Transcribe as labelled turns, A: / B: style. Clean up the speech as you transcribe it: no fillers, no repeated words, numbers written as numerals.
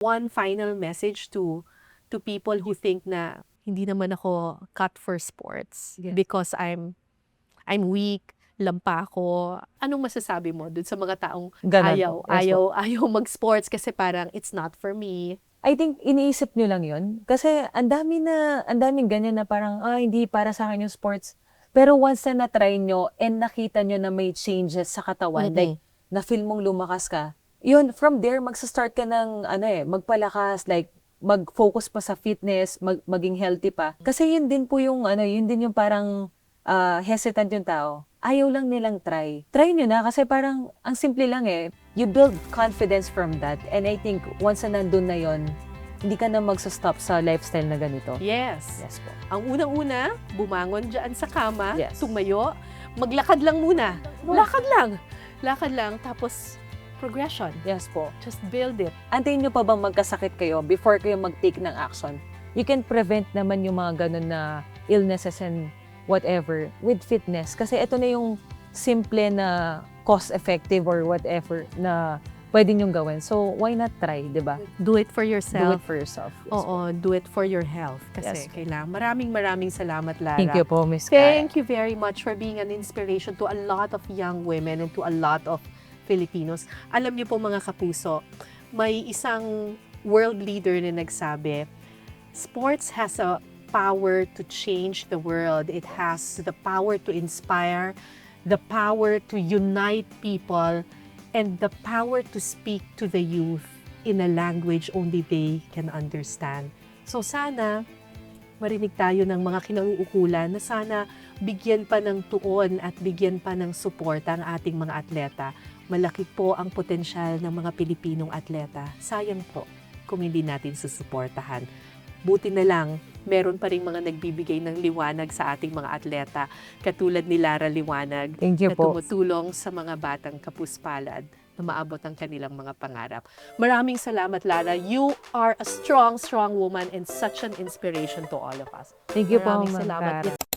A: one final message to people who think na hindi naman ako cut for sports because I'm weak, lampa ako. Anong masasabi mo dun sa mga taong
B: Ganon
A: ayaw,
B: po. Yes po.
A: ayaw mag-sports kasi parang it's not for me?
B: I think iniisip nyo lang yun. Kasi ang daming ganyan na parang, hindi para sa akin yung sports. Pero once na na-try nyo and nakita nyo na may changes sa katawan, like, na-feel mong lumakas ka, yun, from there, magsa-start ka ng, magpalakas, like, mag-focus pa sa fitness, maging healthy pa. Kasi yun din po yung, yun din yung parang hesitant yung tao. Ayaw lang nilang try. Try nyo na kasi parang, ang simple lang eh. You build confidence from that. And I think, once na nandun na yon, hindi ka na magsa-stop sa lifestyle na ganito.
A: Yes.
B: Yes po.
A: Ang unang-una, bumangon dyan sa kama,
B: Yes.
A: tumayo, maglakad lang muna. Lakad lang, tapos progression.
B: Yes po.
A: Just build it.
B: Antayin nyo pa bang magkasakit kayo before kayo mag-take ng action? You can prevent naman yung mga ganun na illnesses and whatever with fitness. Kasi ito na yung simple na cost-effective or whatever na pwede nyong gawin. So, why not try, di ba?
A: Do it for
B: Do
A: yourself.
B: it for yourself. Yes po.
A: Oo, do it for your health. Kasi
B: Yes.
A: kailangan. Maraming salamat, Lara.
B: Thank you po, Miss Kara.
A: Thank you very much for being an inspiration to a lot of young women and to a lot of Filipinos. Alam niyo po mga kapuso, may isang world leader na nagsabi, sports has a power to change the world. It has the power to inspire, the power to unite people, and the power to speak to the youth in a language only they can understand. So sana, marinig tayo ng mga kinauukulan na sana bigyan pa ng tuon at bigyan pa ng suporta ang ating mga atleta. Malaki po ang potensyal ng mga Pilipinong atleta. Sayang po kung hindi natin susuportahan. Buti na lang, meron pa rin mga nagbibigay ng liwanag sa ating mga atleta, katulad ni Lara Liwanag,
B: Thank you
A: na
B: po.
A: tumutulong sa mga batang kapuspalad na maabot ang kanilang mga pangarap. Maraming salamat, Lara. You are a strong woman and such an inspiration to all of us.
B: Thank you po,
A: Maraming
B: Ma'am
A: salamat.
B: Kara.